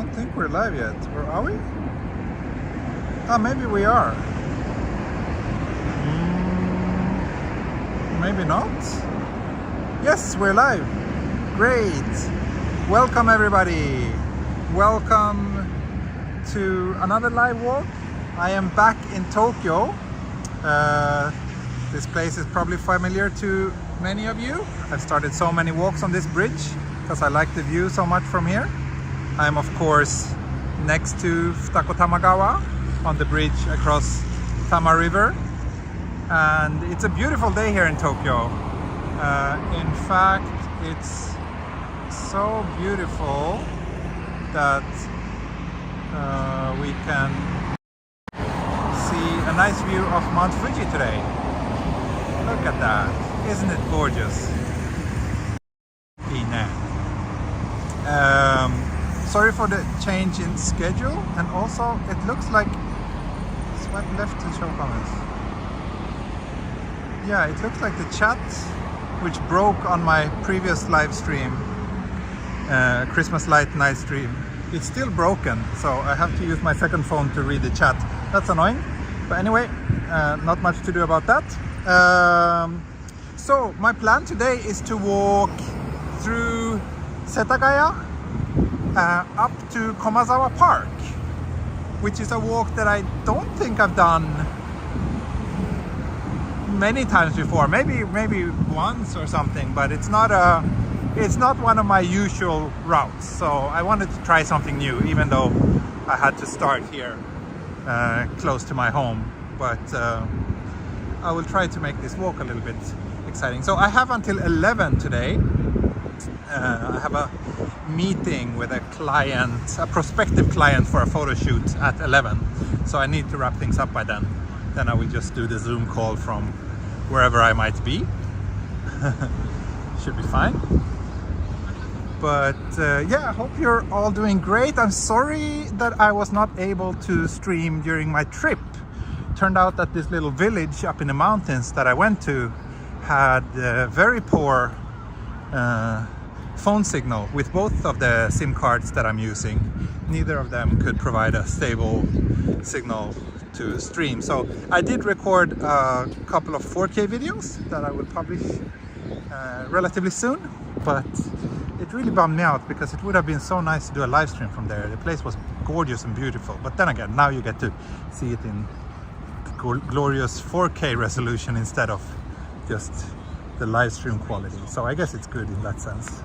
don't think we're live yet, or are we? Ah, maybe we are. Maybe not. Yes, we're live. Great. Welcome everybody. Welcome to another live walk. I am back in Tokyo. This place is probably familiar to many of you. I've started so many walks on this bridge because I like the view so much from here. I'm of course next to Futako-Tamagawa on the bridge across Tama River, and it's a beautiful day here in Tokyo. In fact, it's so beautiful that we can see a nice view of Mount Fuji today. Look at that, isn't it gorgeous? Sorry for the change in schedule, and also it looks like swipe left to show comments. Yeah, it looks like the chat, which broke on my previous live stream, Christmas light night stream, it's still broken, so I have to use my second phone to read the chat. That's annoying, but anyway, not much to do about that. So my plan today is to walk through Setagaya up to Komazawa Park, which is a walk that I don't think I've done many times before, maybe once or something, but it's not one of my usual routes, so I wanted to try something new, even though I had to start here close to my home. But I will try to make this walk a little bit exciting. So I have until 11 today. I have a meeting with a client, a prospective client, for a photo shoot at 11, so I need to wrap things up by then. Then I will just do the Zoom call from wherever I might be. Should be fine. But yeah, I hope you're all doing great. I'm sorry that I was not able to stream during my trip. Turned out that this little village up in the mountains that I went to had very poor phone signal with both of the SIM cards that I'm using. Neither of them could provide a stable signal to stream. So I did record a couple of 4K videos that I will publish relatively soon, but it really bummed me out because it would have been so nice to do a live stream from there. The place was gorgeous and beautiful, but then again, now you get to see it in glorious 4K resolution instead of just the live stream quality. So I guess it's good in that sense.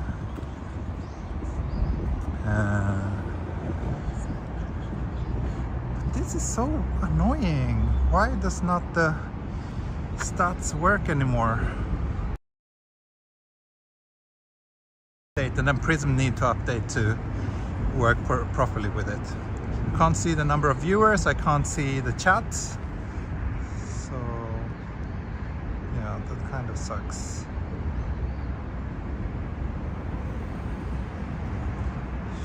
This is so annoying. Why does not the stats work anymore? And then Prism need to update to work properly with it. Can't see the number of viewers, I can't see the chat. So yeah, that kind of sucks.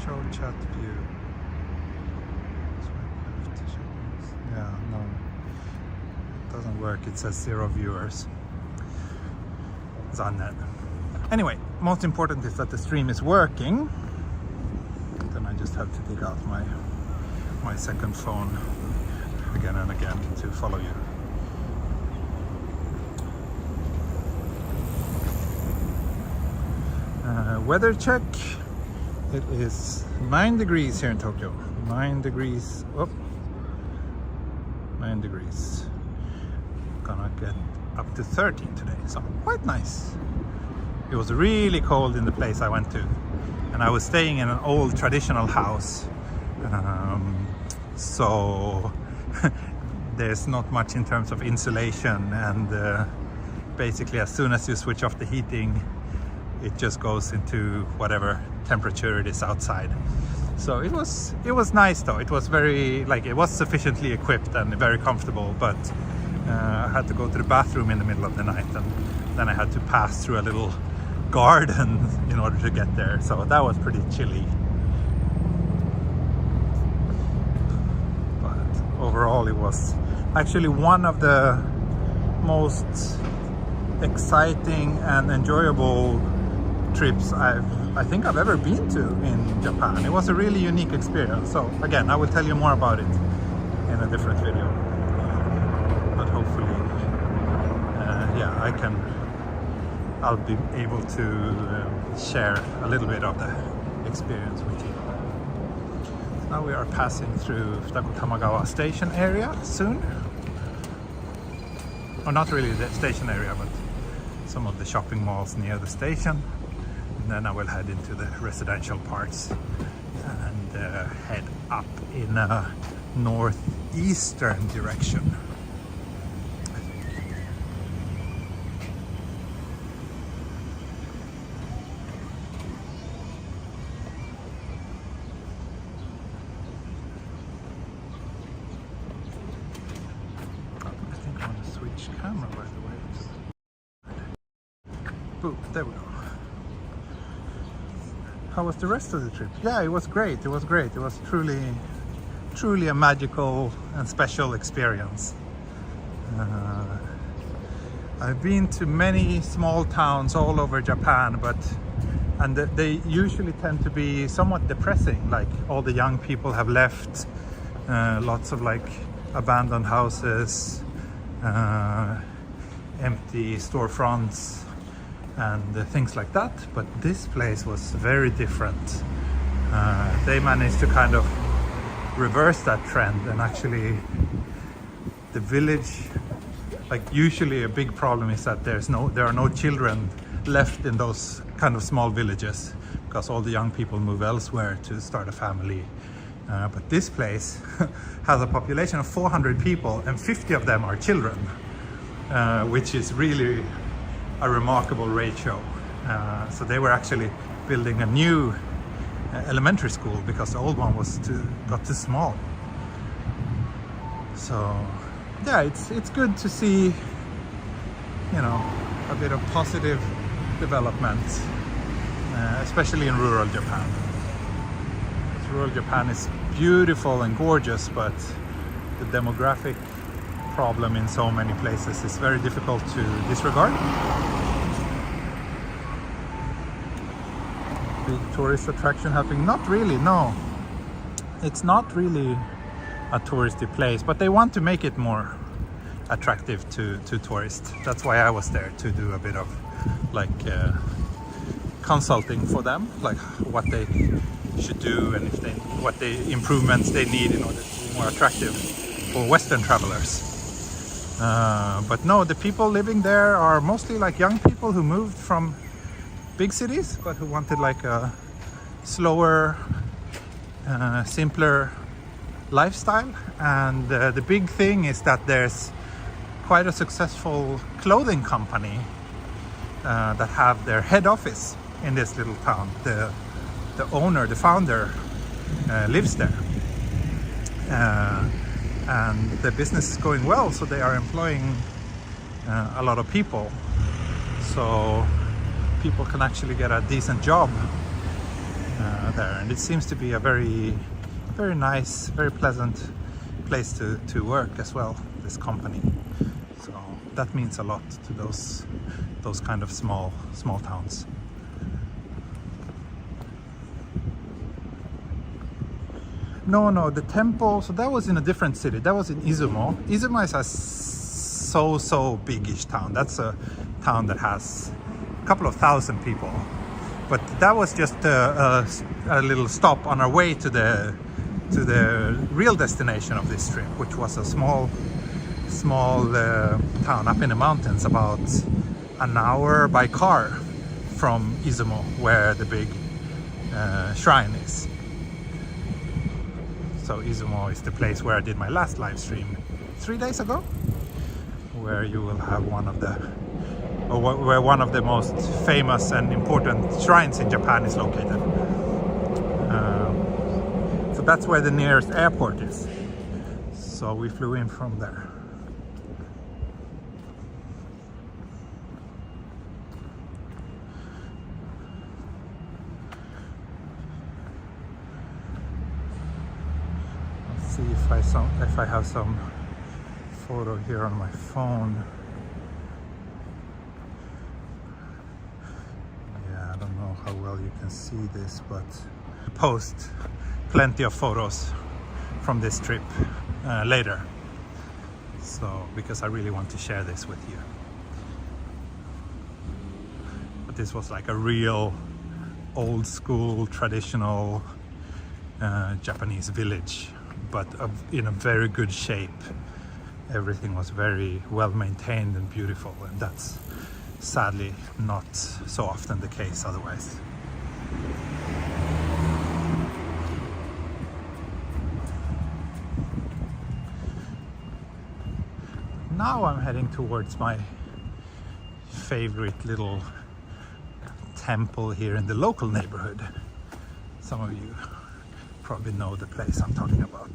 Show chat view. Yeah, no, it doesn't work. It says 0 viewers. Zannet. Anyway, most important is that the stream is working. Then I just have to dig out my second phone again and again to follow you. Weather check. It is 9 degrees here in Tokyo. 9 degrees. Oh, 9 degrees. Gonna get up to 13 today, so quite nice. It was really cold in the place I went to, and I was staying in an old traditional house, so there's not much in terms of insulation, and basically as soon as you switch off the heating, it just goes into whatever temperature it is outside. So it was nice though. It was very, it was sufficiently equipped and very comfortable, but I had to go to the bathroom in the middle of the night, and then I had to pass through a little garden in order to get there, so that was pretty chilly. But overall it was actually one of the most exciting and enjoyable trips I think I've ever been to in Japan. It was a really unique experience. So again, I will tell you more about it in a different video. But hopefully, yeah, I'll be able to share a little bit of the experience with you. Now we are passing through Futako-Tamagawa station area soon. Or not really the station area, but some of the shopping malls near the station. And then I will head into the residential parts and head up in a northeastern direction. Camera, by the way. Boom, there we go. How was the rest of the trip? Yeah, it was great. It was great. It was truly a magical and special experience. I've been to many small towns all over Japan, and they usually tend to be somewhat depressing. Like all the young people have left, lots of like abandoned houses, empty storefronts and things like that. But this place was very different. They managed to kind of reverse that trend, and actually the village, like usually a big problem is that there are no children left in those kind of small villages because all the young people move elsewhere to start a family. But this place has a population of 400 people and 50 of them are children, which is really a remarkable ratio. So they were actually building a new elementary school because the old one got too small. So yeah, it's good to see, you know, a bit of positive development, especially in rural Japan. Rural Japan is beautiful and gorgeous, but the demographic problem in so many places is very difficult to disregard. Big tourist attraction happening? Not really, no. It's not really a touristy place, but they want to make it more attractive to tourists. That's why I was there, to do a bit of like consulting for them, like what they should do and what the improvements they need in order to be more attractive for Western travelers. But no, the people living there are mostly like young people who moved from big cities but who wanted like a slower, simpler lifestyle. And the big thing is that there's quite a successful clothing company that have their head office in this little town. The owner, the founder, lives there, and the business is going well, so they are employing a lot of people, so people can actually get a decent job there. And it seems to be a very nice, very pleasant place to work as well, this company. So that means a lot to those kind of small towns. No, the temple, so that was in a different city. That was in Izumo. Izumo is a so big-ish town. That's a town that has a couple of thousand people. But that was just a little stop on our way to the real destination of this trip, which was a small town up in the mountains, about an hour by car from Izumo, where the big shrine is. So Izumo is the place where I did my last live stream 3 days ago, where you will have where one of the most famous and important shrines in Japan is located. So that's where the nearest airport is. So we flew in from there. See if I have some photo here on my phone. Yeah, I don't know. how well you can see this, but post plenty of photos from this trip later. So, because I really want to share this with you. But this was like a real old school traditional Japanese village, but in a very good shape. Everything was very well maintained and beautiful, and that's sadly not so often the case otherwise. Now I'm heading towards my favorite little temple here in the local neighborhood. Some of you probably know the place I'm talking about.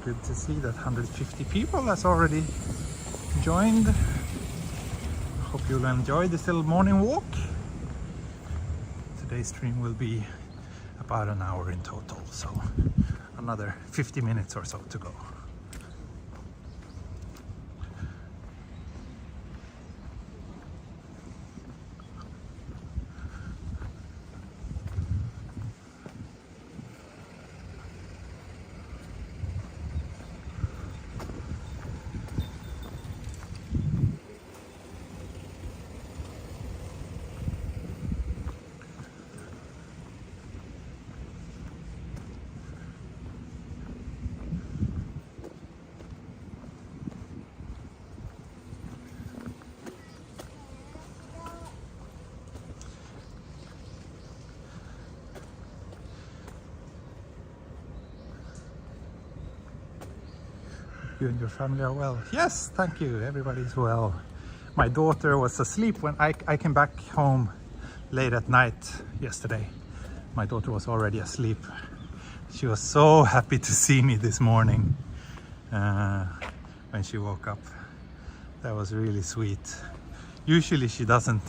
Good to see that 150 people has already joined. Hope you'll enjoy this little morning walk. Today's stream will be about an hour in total, so another 50 minutes or so to go. You and your family are well. Yes, thank you. Everybody's well. My daughter was asleep when I came back home late at night yesterday. My daughter was already asleep. She was so happy to see me this morning when she woke up. That was really sweet. Usually she doesn't.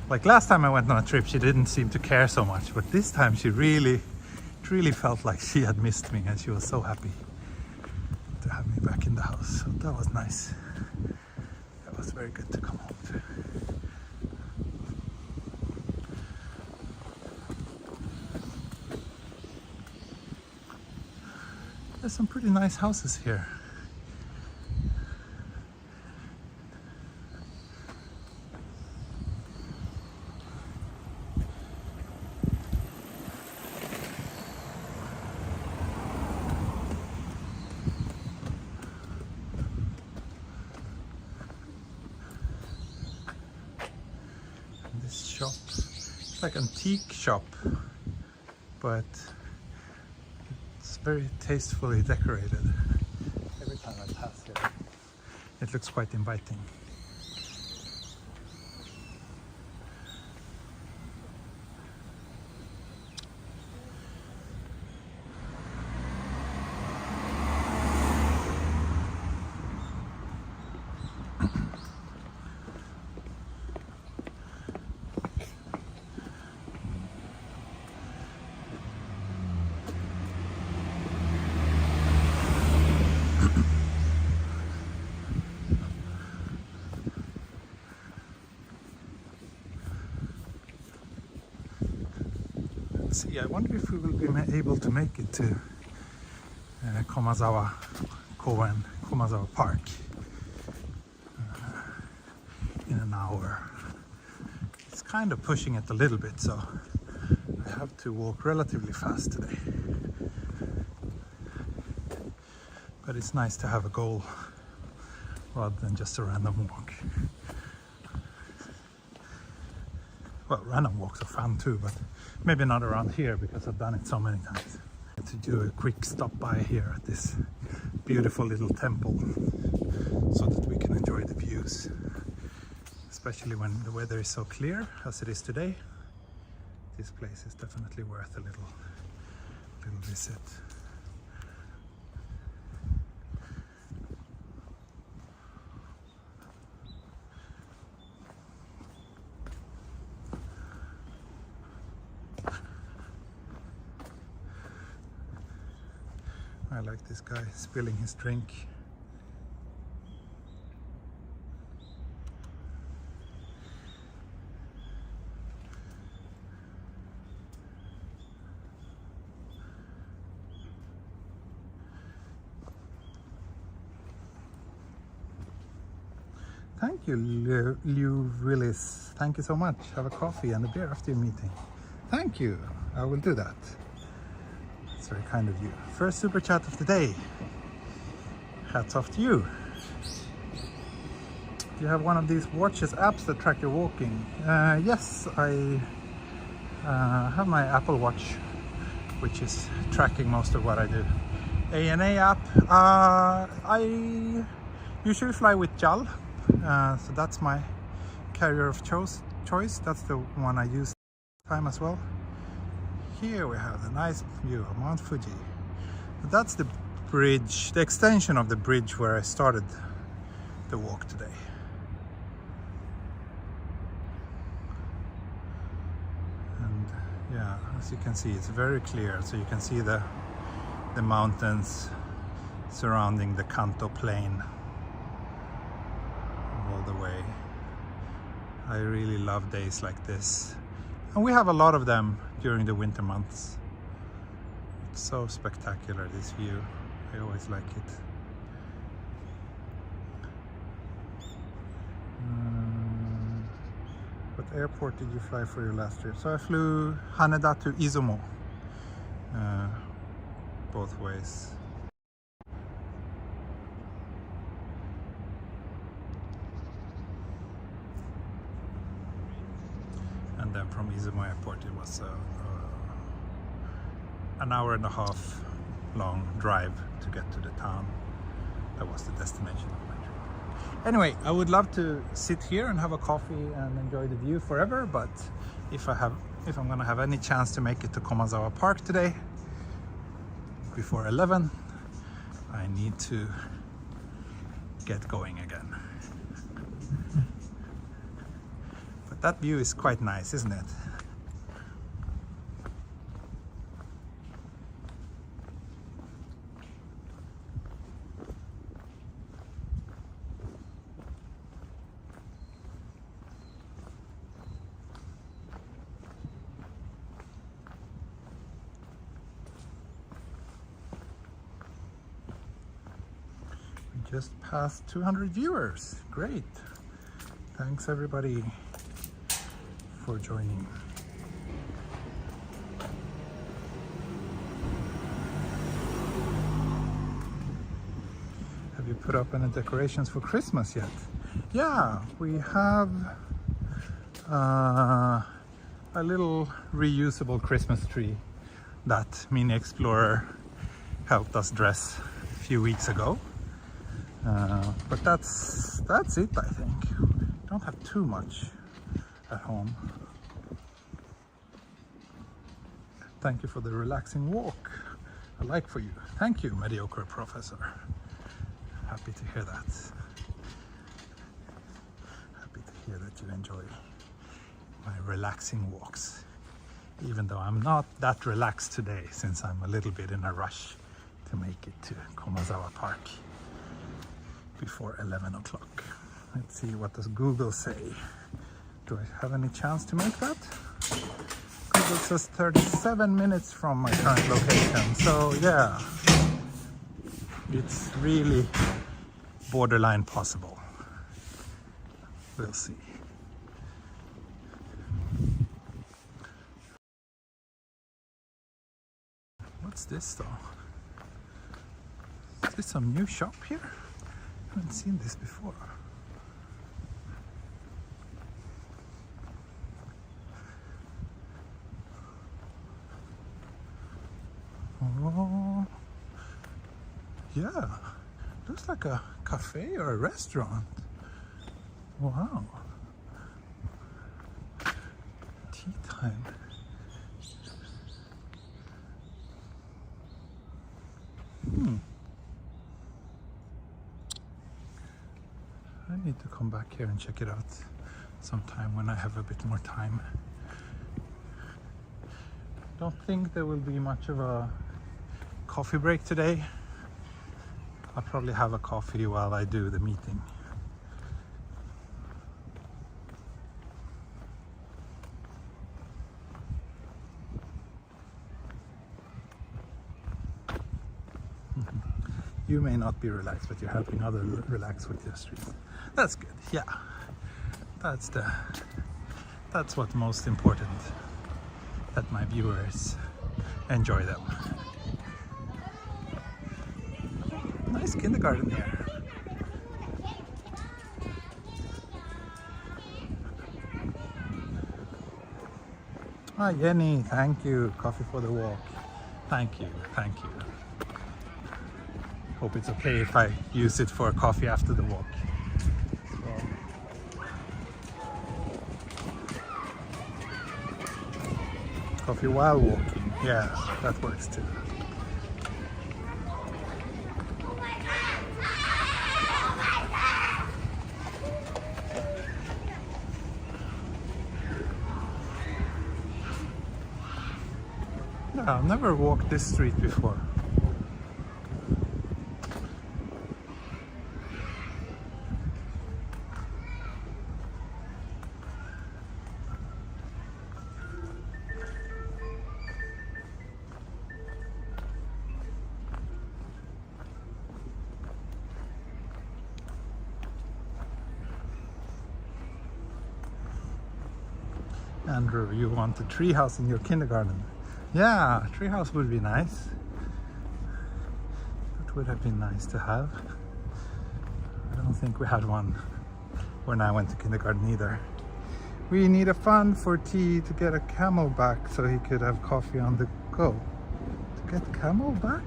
Like last time I went on a trip, she didn't seem to care so much, but this time she really felt like she had missed me, and she was so happy to have me back in the house. So that was nice. That was very good to come home to. There's some pretty nice houses here. Shop. It's like an antique shop, but it's very tastefully decorated. Every time I pass here, it looks quite inviting. See, I wonder if we will be able to make it to Komazawa Park in an hour. It's kind of pushing it a little bit, so I have to walk relatively fast today. But it's nice to have a goal rather than just a random walk. Well, random walks are fun too, but maybe not around here because I've done it so many times. To do a quick stop by here at this beautiful little temple so that we can enjoy the views, especially when the weather is so clear as it is today. This place is definitely worth a little visit. I like this guy spilling his drink. Thank you, Liu Willis. Thank you so much. Have a coffee and a beer after your meeting. Thank you. I will do that. It's very kind of you. First super chat of the day. Hats off to you. Do you have one of these watches apps that track your walking? Yes, I have my Apple Watch, which is tracking most of what I do. ANA app. I usually fly with JAL. So that's my carrier of choice. That's the one I use time as well. Here we have the nice view of Mount Fuji. That's the bridge, the extension of the bridge where I started the walk today. And yeah, as you can see, it's very clear. So you can see the mountains surrounding the Kanto plain all the way. I really love days like this, and we have a lot of them during the winter months. It's so spectacular, this view. I always like it. What airport did you fly for your last trip? So I flew Haneda to Izumo, both ways. And then from Izumo Airport it was an hour and a half long drive to get to the town. That was the destination of my trip. Anyway, I would love to sit here and have a coffee and enjoy the view forever, but if I'm gonna have any chance to make it to Komazawa Park today before 11, I need to get going again. That view is quite nice, isn't it? We just passed 200 viewers. Great. Thanks everybody for joining. Have you put up any decorations for Christmas yet? Yeah, we have a little reusable Christmas tree that Mini Explorer helped us dress a few weeks ago. But that's it, I think. Don't have too much at home. Thank you for the relaxing walk. I like for you. Thank you, mediocre professor. Happy to hear that. Happy to hear that you enjoy my relaxing walks. Even though I'm not that relaxed today, since I'm a little bit in a rush to make it to Komazawa Park before 11 o'clock. Let's see, what does Google say? Do I have any chance to make that? Google says 37 minutes from my current location. So yeah, it's really borderline possible. We'll see. What's this though? Is this some new shop here? I haven't seen this before. Oh, yeah, looks like a cafe or a restaurant. Wow. Tea time. I need to come back here and check it out sometime when I have a bit more time. Don't think there will be much of a coffee break today. I'll probably have a coffee while I do the meeting. You may not be relaxed, but you're helping others relax with your stream. That's good. Yeah, that's what's most important. That my viewers enjoy them. Nice kindergarten here. Ah, Jenny, thank you. Coffee for the walk. Thank you, thank you. Hope it's okay if I use it for coffee after the walk. Coffee while walking, yeah, that works too. Yeah, I've never walked this street before. Andrew, you want a treehouse in your kindergarten? Yeah, a treehouse would be nice. That would have been nice to have. I don't think we had one when I went to kindergarten either. We need a fund for T to get a camelback so he could have coffee on the go. To get camelback?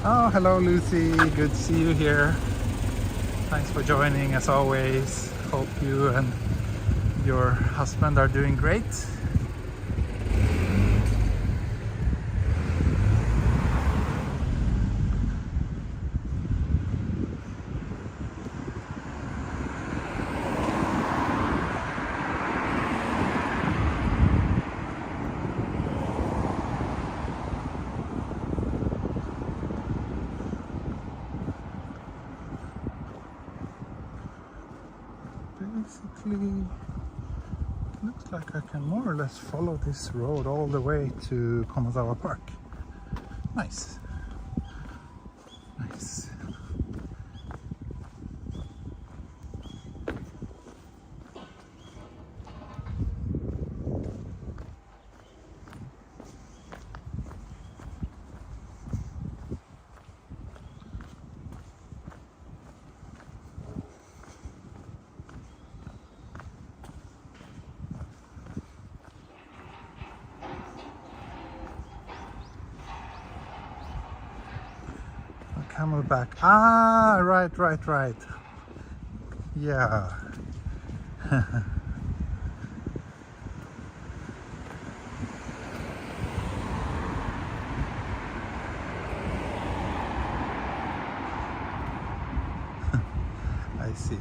Oh, hello Lucy, good to see you here. Thanks for joining as always. Hope you and your husband are doing great. Basically, looks like I can more or less follow this road all the way to Komazawa Park. Nice. Nice. Camelback. Ah, right. Yeah. I see.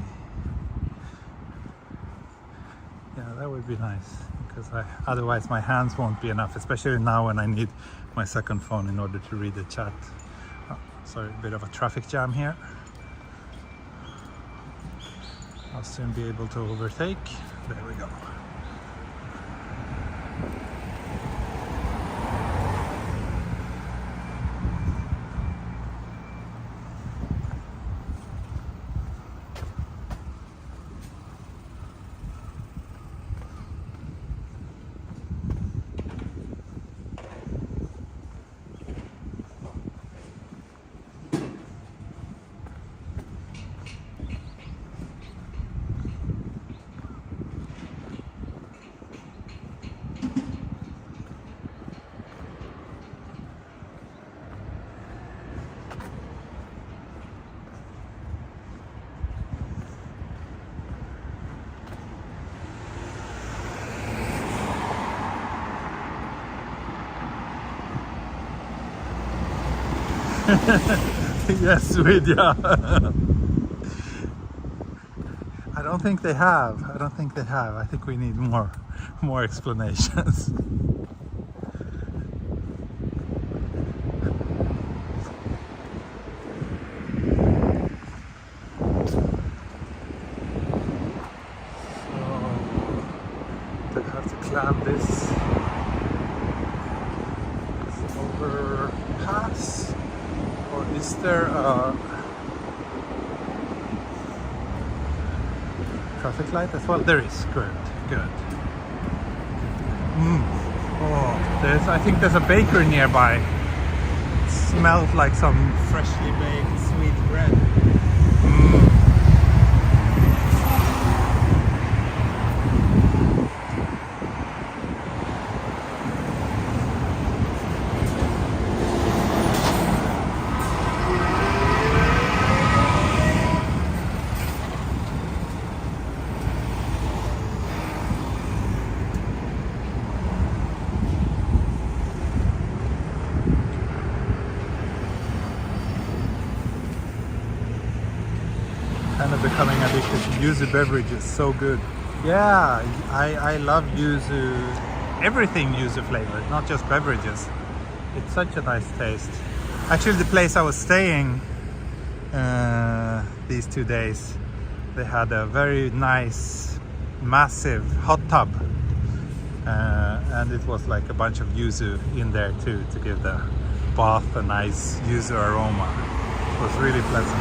Yeah, that would be nice because otherwise my hands won't be enough, especially now when I need my second phone in order to read the chat. Sorry, a bit of a traffic jam here. I'll soon be able to overtake. There we go. Yes, Vidya. I don't think they have. I think we need more explanations. grab this overpass, or is there a traffic light as well? There is. Good. Oh, I think there's a bakery nearby. It smells like some freshly baked sweet bread. Kind of becoming addicted to yuzu beverages. So good. Yeah, I love yuzu, everything yuzu flavored, not just beverages. It's such a nice taste. Actually, the place I was staying these 2 days, they had a very nice, massive hot tub, and it was like a bunch of yuzu in there too, to give the bath a nice yuzu aroma. It was really pleasant.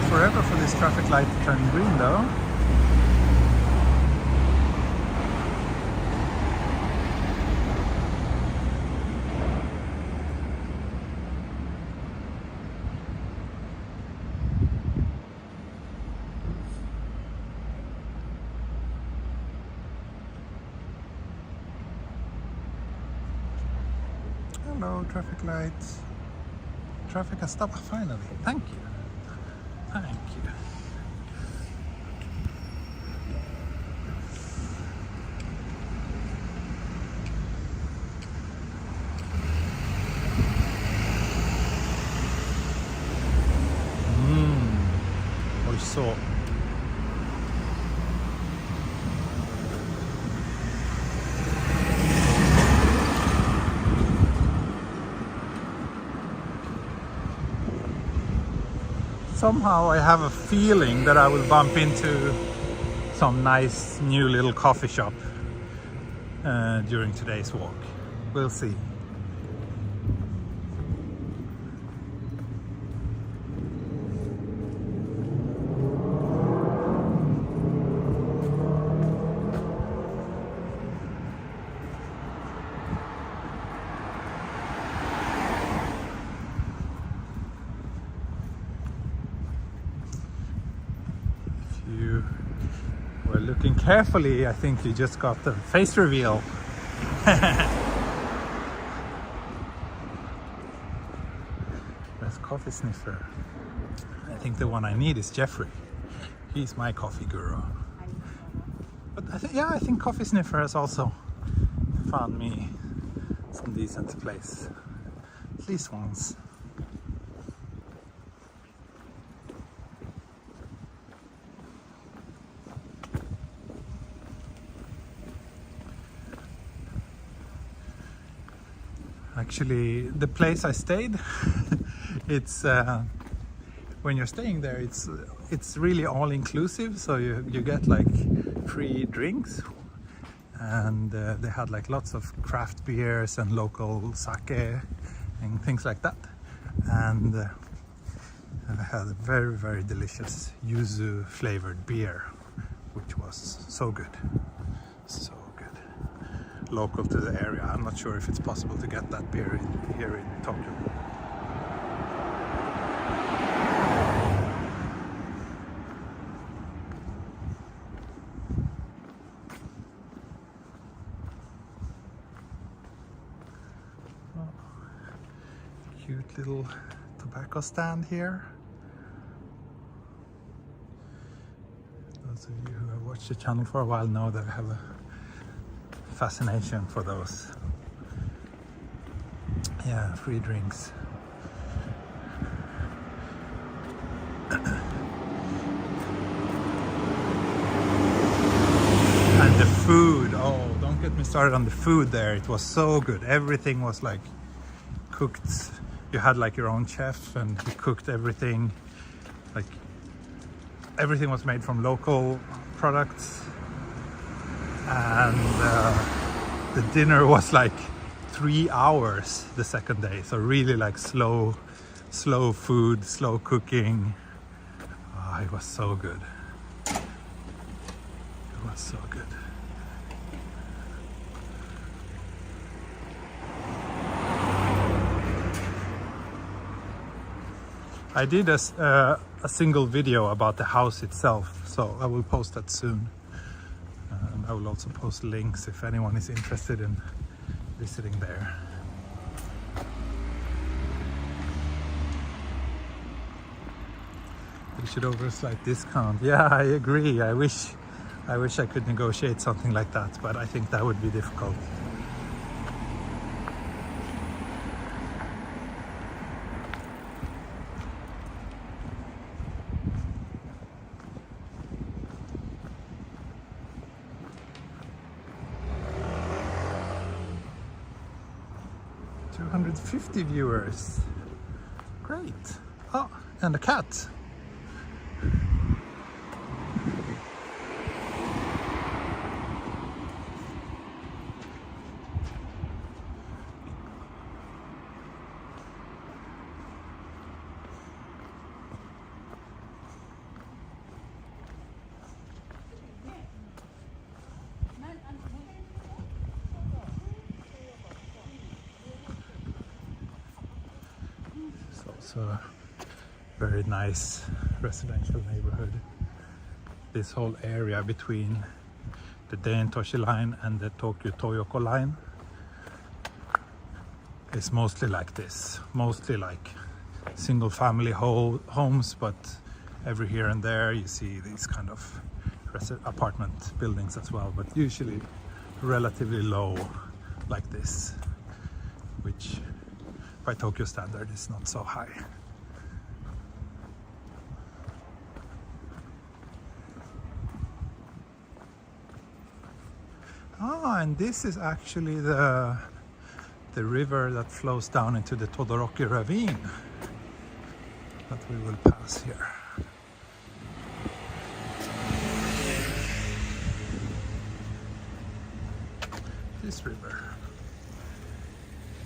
Forever for this traffic light to turn green though. Hello, traffic lights. Traffic has stopped finally. Thank you. Thank you. Oishou. Somehow I have a feeling that I will bump into some nice new little coffee shop during today's walk. We'll see. Well, looking carefully, I think you just got the face reveal. That's coffee sniffer. I think the one I need is Jeffrey. He's my coffee guru. But I think coffee sniffer has also found me some decent place. At least once. Actually, the place I stayed, it's when you're staying there, it's really all inclusive. So you get like free drinks, and they had like lots of craft beers and local sake and things like that. And I had a very, very delicious yuzu flavored beer, which was so good. So local to the area. I'm not sure if it's possible to get that beer here in Tokyo. Oh, cute little tobacco stand here. Those of you who have watched the channel for a while know that I have a fascination for those. Yeah, free drinks. And the food, oh, don't get get me started on the food there. It was so good. Everything was like cooked. You had like your own chef and he cooked everything. Like everything was made from local products. And the dinner was like 3 hours the second day. So really like slow food, slow cooking. Oh, it was so good. It was so good. I did a single video about the house itself, so I will post that soon. I will also post links if anyone is interested in visiting there. We should offer a slight discount. Yeah, I agree. I wish I could negotiate something like that, but I think that would be difficult. $250 viewers. Great. Oh, and a cat. It's a very nice residential neighborhood. This whole area between the Dein-Toshi line and the Tokyo-Toyoko line is mostly like this. Mostly like single family homes, but every here and there you see these kind of apartment buildings as well, but usually relatively low like this, which by Tokyo standard is not so high. Ah, and this is actually the river that flows down into the Todoroki ravine that we will pass here. This river.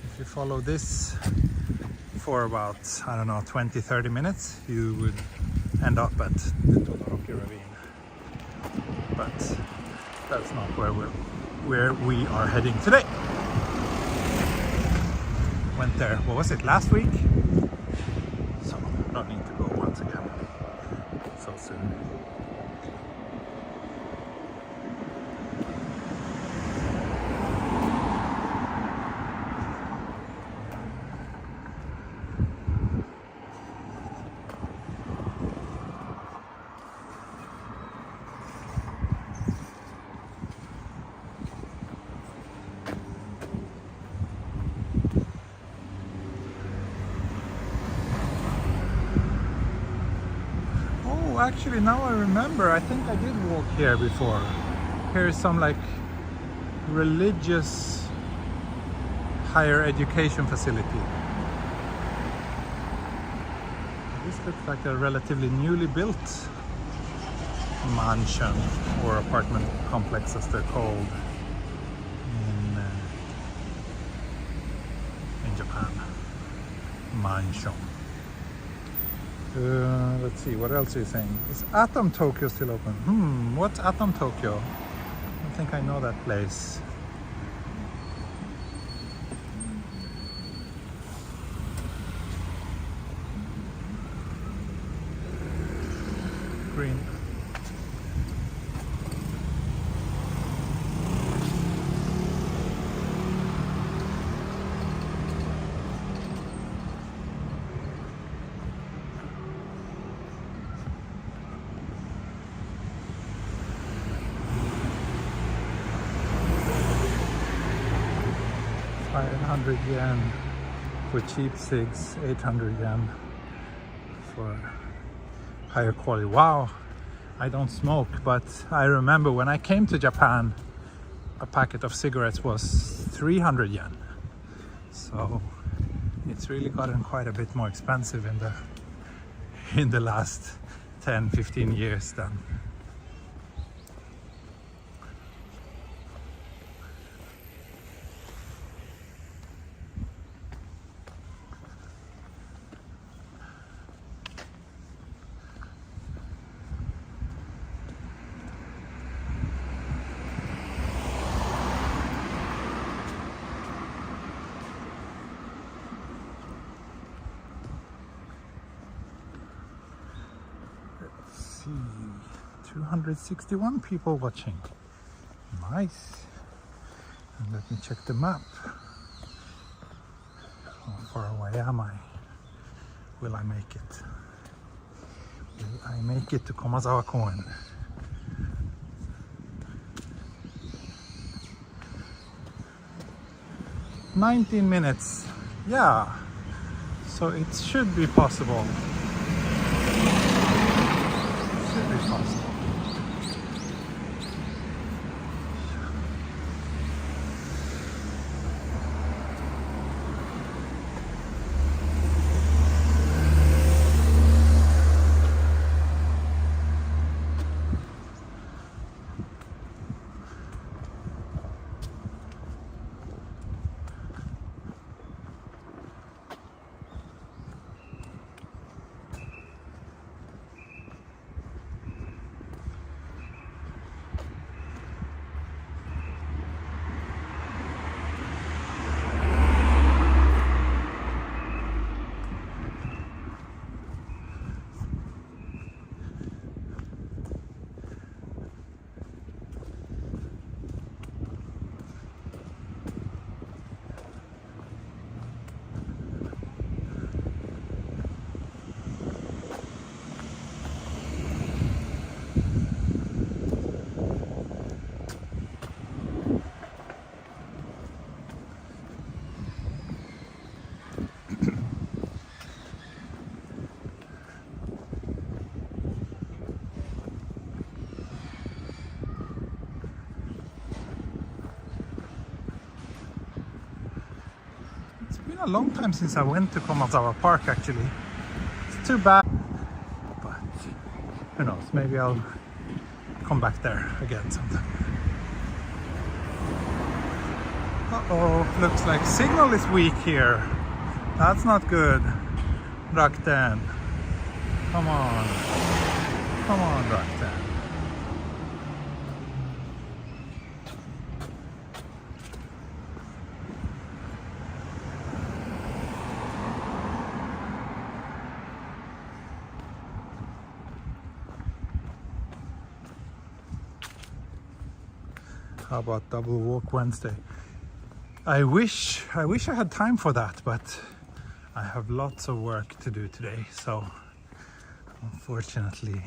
If you follow this for about, I don't know, 20-30 minutes, you would end up at the Todoroki ravine. But that's not where we are heading today. Went there, what was it, last week? So not need to go once again so soon. Actually, now I remember, I think I did walk here before. Here is some like religious higher education facility. This looks like a relatively newly built mansion or apartment complex, as they're called in Japan. Mansion. Let's see, what else are you saying? Is Atom Tokyo still open? What's Atom Tokyo? I don't think I know that place. Green. yen for cheap cigs, 800 yen for higher quality. Wow, I don't smoke, but I remember when I came to Japan a packet of cigarettes was 300 yen. So it's really gotten quite a bit more expensive in the last 10-15 years then. See, 261 people watching. Nice. And let me check the map. How far away am I? Will I make it? Will I make it to Komazawa Koen? "19 minutes. Yeah. So it should be possible. Possible. A long time since I went to Komazawa Park actually. It's too bad, but who knows, maybe I'll come back there again sometime. Uh-oh, looks like signal is weak here. That's not good. Rakuten. Come on. Come on, Rakuten. How about double walk Wednesday? I wish I had time for that, but I have lots of work to do today, so unfortunately,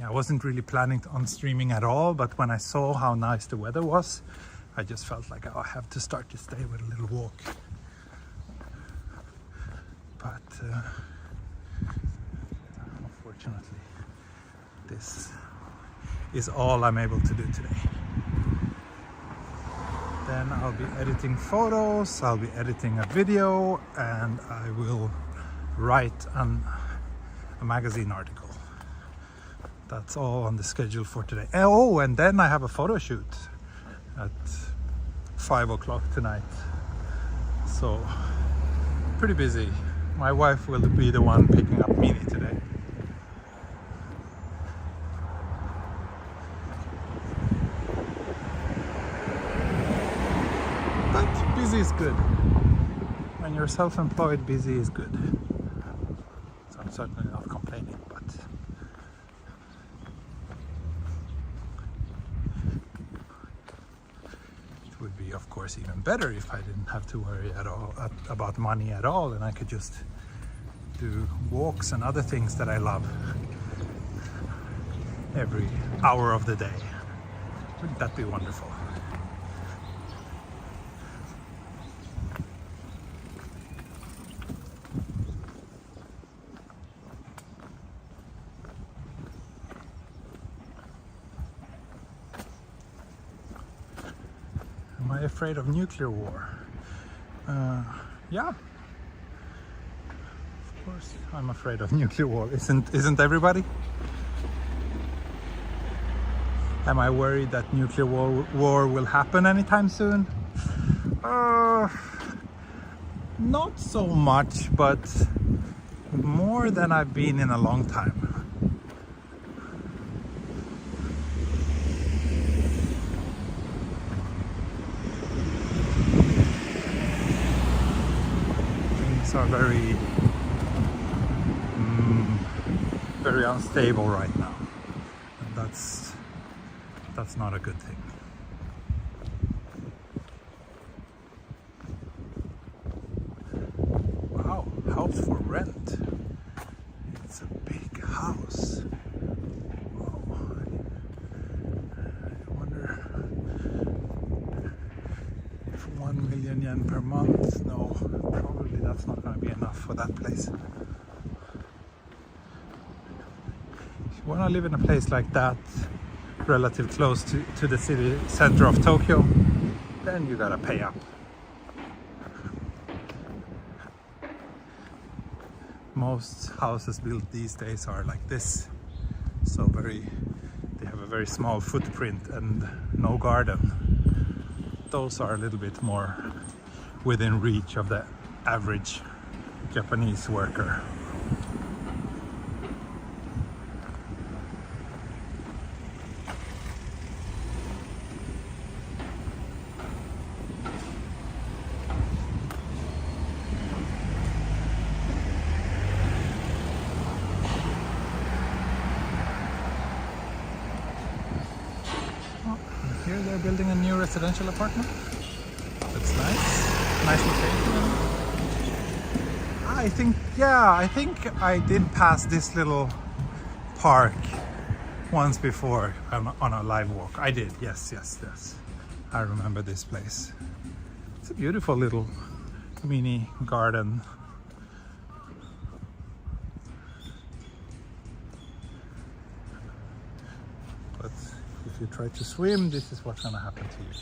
yeah, I wasn't really planning on streaming at all, but when I saw how nice the weather was, I just felt like, oh, I have to start this day with a little walk. But unfortunately, this is all I'm able to do today. Then I'll be editing photos, I'll be editing a video, and I will write a magazine article. That's all on the schedule for today. Oh, and then I have a photo shoot at 5 o'clock tonight. So, pretty busy. My wife will be the one picking up Mini today. But busy is good. When you're self-employed, busy is good. So I'm certainly not complaining, but it would be, of course, even better if I didn't have to worry at all about money at all, and I could just do walks and other things that I love every hour of the day. Wouldn't that be wonderful? I afraid of nuclear war? Yeah. Of course, I'm afraid of nuclear war. Isn't everybody? Am I worried that nuclear war will happen anytime soon? Not so much, but more than I've been in a long time. Things are very unstable right now, and that's not a good thing. Wow, house for rent. It's a big house. Whoa. I wonder if 1 million yen per month. No, probably that's not going to be enough for that place. If you want to live in a place like that, relative close to the city center of Tokyo, then you gotta pay up. Most houses built these days are like this, so they have a very small footprint and no garden. Those are a little bit more within reach of the average Japanese worker. Here they're building a new residential apartment. That's nice. Nice location. I think I did pass this little park once before on a live walk. I did, yes. I remember this place. It's a beautiful little mini garden. But if you try to swim, this is what's gonna happen to you.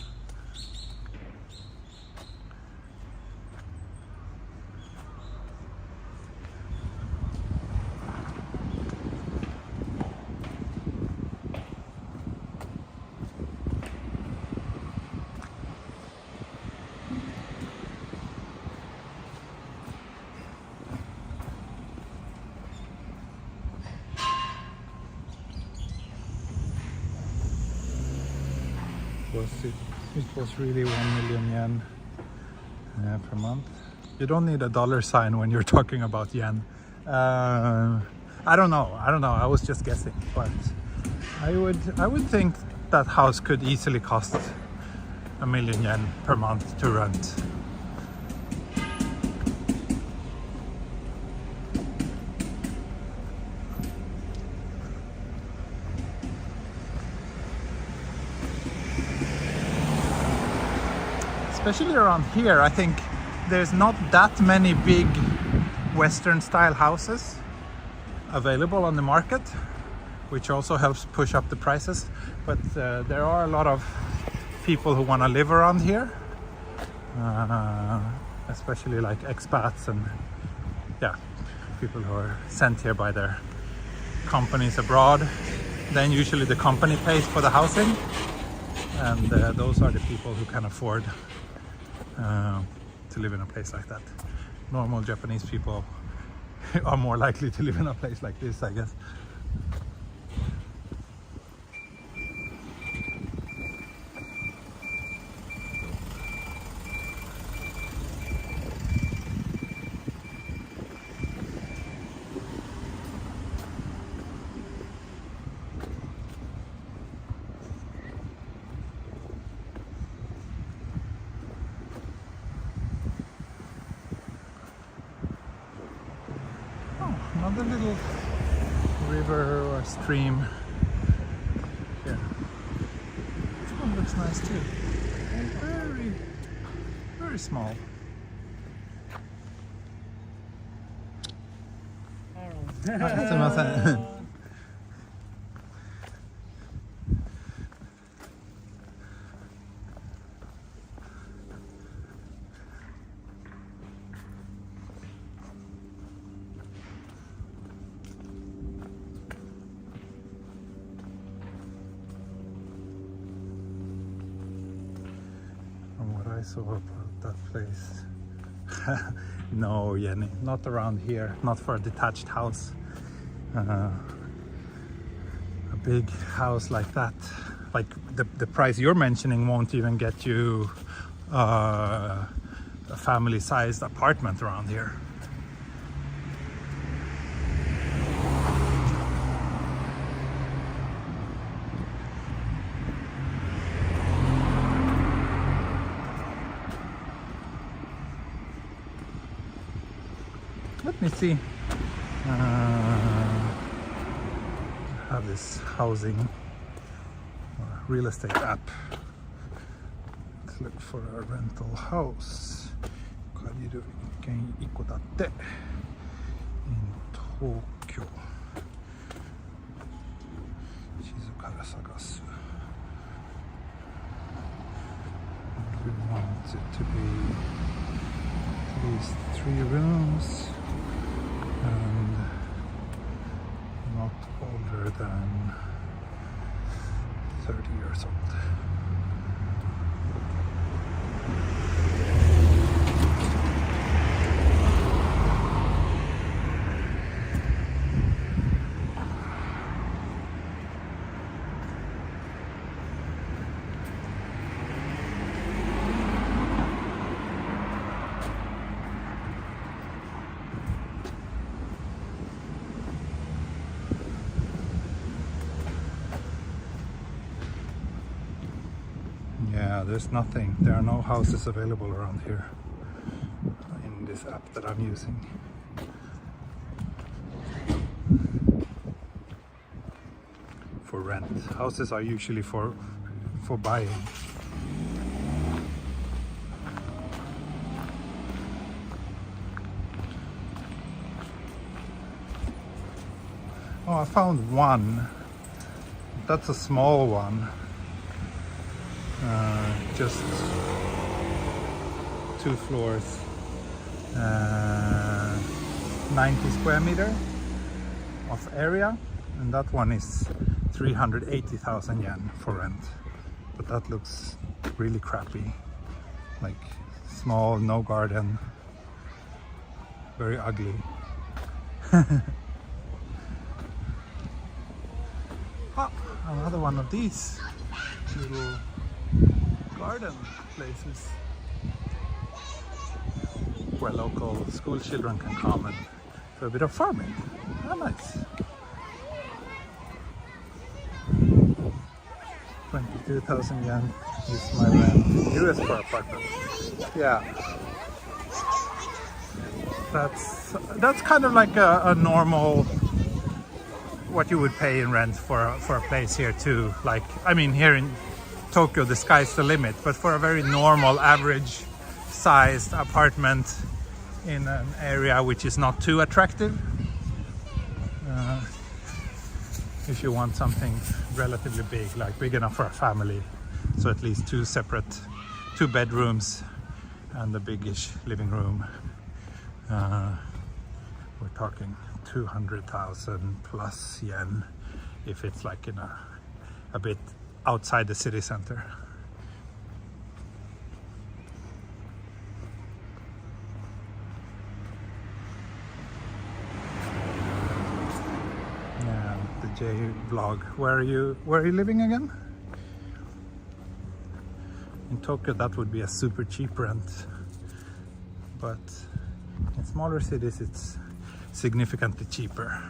It was really 1 million yen per month. You don't need a dollar sign when you're talking about yen. I don't know. I was just guessing, but I would think that house could easily cost 1 million yen per month to rent. Especially around here, I think there's not that many big Western style houses available on the market, which also helps push up the prices. But there are a lot of people who want to live around here, especially like expats and people who are sent here by their companies abroad. Then usually the company pays for the housing, and those are the people who can afford to live in a place like that. Normal Japanese people are more likely to live in a place like this, I guess. Another little river or stream here. This one looks nice too. And very, very small. saw about that place. No, Jenny, not around here, not for a detached house. A big house like that, like the price you're mentioning won't even get you a family-sized apartment around here. Let me see. Have this housing or real estate app. Let's look for a rental house. Ikodatte in Tokyo. Shizukara sagasu. We want it to be at least 3 rooms and not older than 30 years old. Yeah, there's nothing. There are no houses available around here in this app that I'm using. For rent. Houses are usually for buying. Oh, I found one. That's a small one. Just 2 floors, 90 square meter of area, and that one is 380,000 yen for rent. But that looks really crappy, like small, no garden, very ugly. Oh, another one of these little garden places where local school children can come and do a bit of farming. Oh, nice. 22,000 yen is my rent in US for apartment. Yeah, that's kind of like a normal, what you would pay in rent for a place here too. Like, I mean, here in Tokyo the sky's the limit, but for a very normal average sized apartment in an area which is not too attractive, if you want something relatively big, like big enough for a family, so at least 2 bedrooms and a biggish living room, we're talking 200,000 plus yen if it's like in a bit outside the city center. Yeah, the J vlog. Where are you living again? In Tokyo that would be a super cheap rent, but in smaller cities it's significantly cheaper.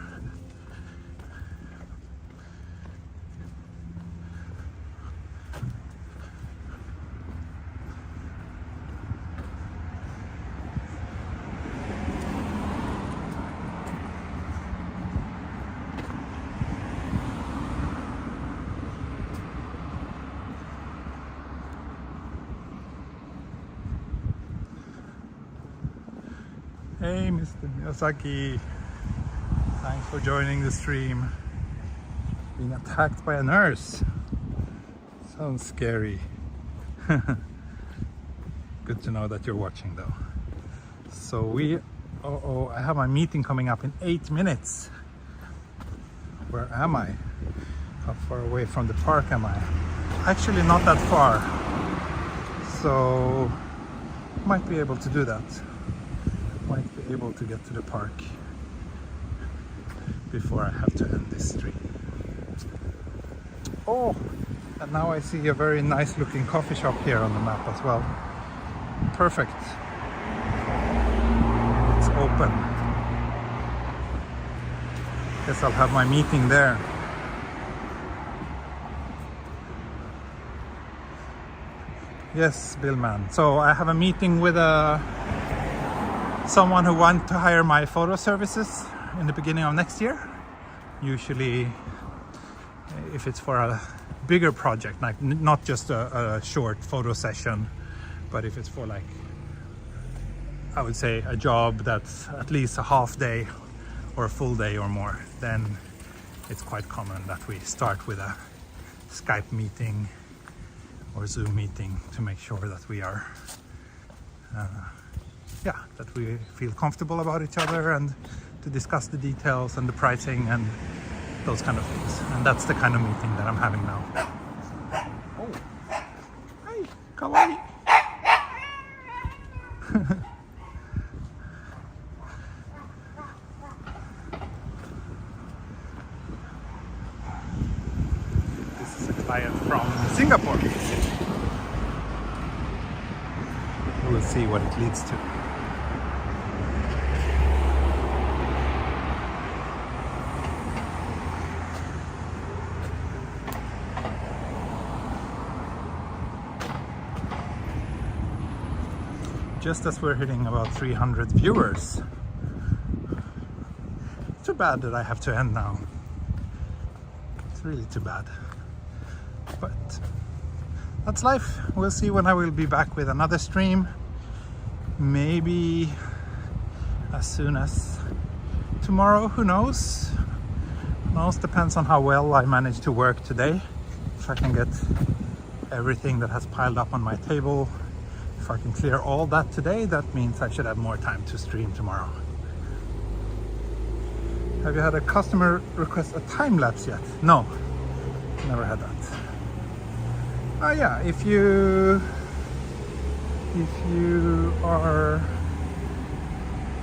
Hey, Mr. Miyazaki, thanks for joining the stream. Being attacked by a nurse. Sounds scary. Good to know that you're watching though. So I have my meeting coming up in 8 minutes. Where am I? How far away from the park am I? Actually not that far. So Might be able to do that. Might be able to get to the park before I have to end this stream. Oh, and now I see a very nice looking coffee shop here on the map as well. Perfect. It's open. Guess I'll have my meeting there. Yes, Billman. So I have a meeting with someone who wants to hire my photo services in the beginning of next year. Usually, if it's for a bigger project, like not just a short photo session, but if it's for, like, I would say a job that's at least a half day or a full day or more, then it's quite common that we start with a Skype meeting or Zoom meeting to make sure that we are that we feel comfortable about each other, and to discuss the details and the pricing and those kind of things. And that's the kind of meeting that I'm having now. Oh, hi, kawaii. This is a client from Singapore. We'll see what it leads to. Just as we're hitting about 300 viewers. Too bad that I have to end now. It's really too bad. But that's life. We'll see when I will be back with another stream. Maybe as soon as tomorrow, who knows? Who knows, depends on how well I manage to work today. If I can get everything that has piled up on my table, if I can clear all that today, that means I should have more time to stream tomorrow. Have you had a customer request a time lapse yet? No, never had that. Oh yeah, if you are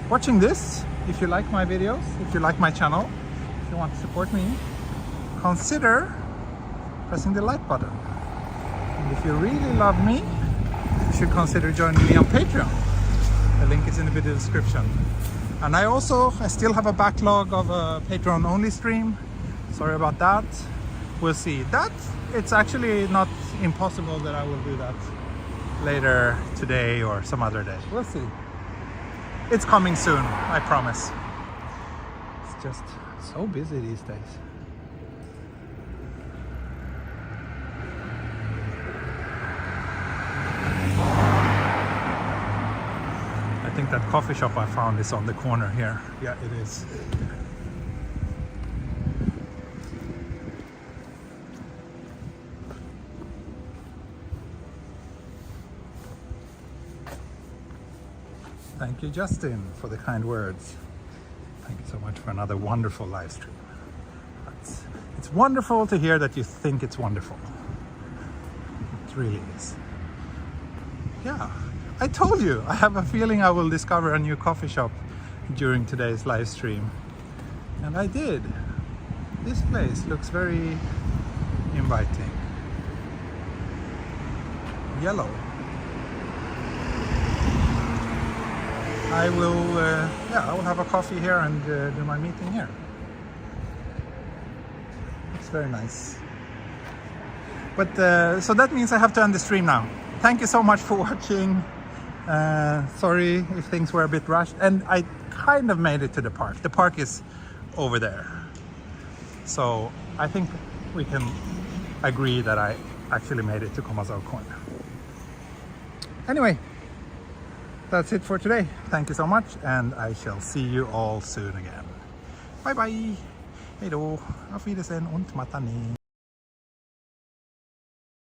watching this, if you like my videos, if you like my channel, if you want to support me, consider pressing the like button. And if you really love me, you should consider joining me on Patreon. The link is in the video description. And I still have a backlog of a Patreon only stream. Sorry about that. We'll see. It's actually not impossible that I will do that later today or some other day. We'll see. It's coming soon, I promise. It's just so busy these days. I think that coffee shop I found is on the corner here. Yeah, it is. Thank you, Justin, for the kind words. Thank you so much for another wonderful live stream. It's wonderful to hear that you think it's wonderful. It really is. Yeah. I told you, I have a feeling I will discover a new coffee shop during today's live stream. And I did. This place looks very inviting. Yellow. I will have a coffee here and do my meeting here. It's very nice. But so that means I have to end the stream now. Thank you so much for watching. Sorry if things were a bit rushed, and I kind of made it to the park. The park is over there, so I think we can agree that I actually made it to Komazawa corner. Anyway, that's it for today. Thank you so much, and I shall see you all soon again. Bye bye. Hej då. Auf Wiedersehen und Matane.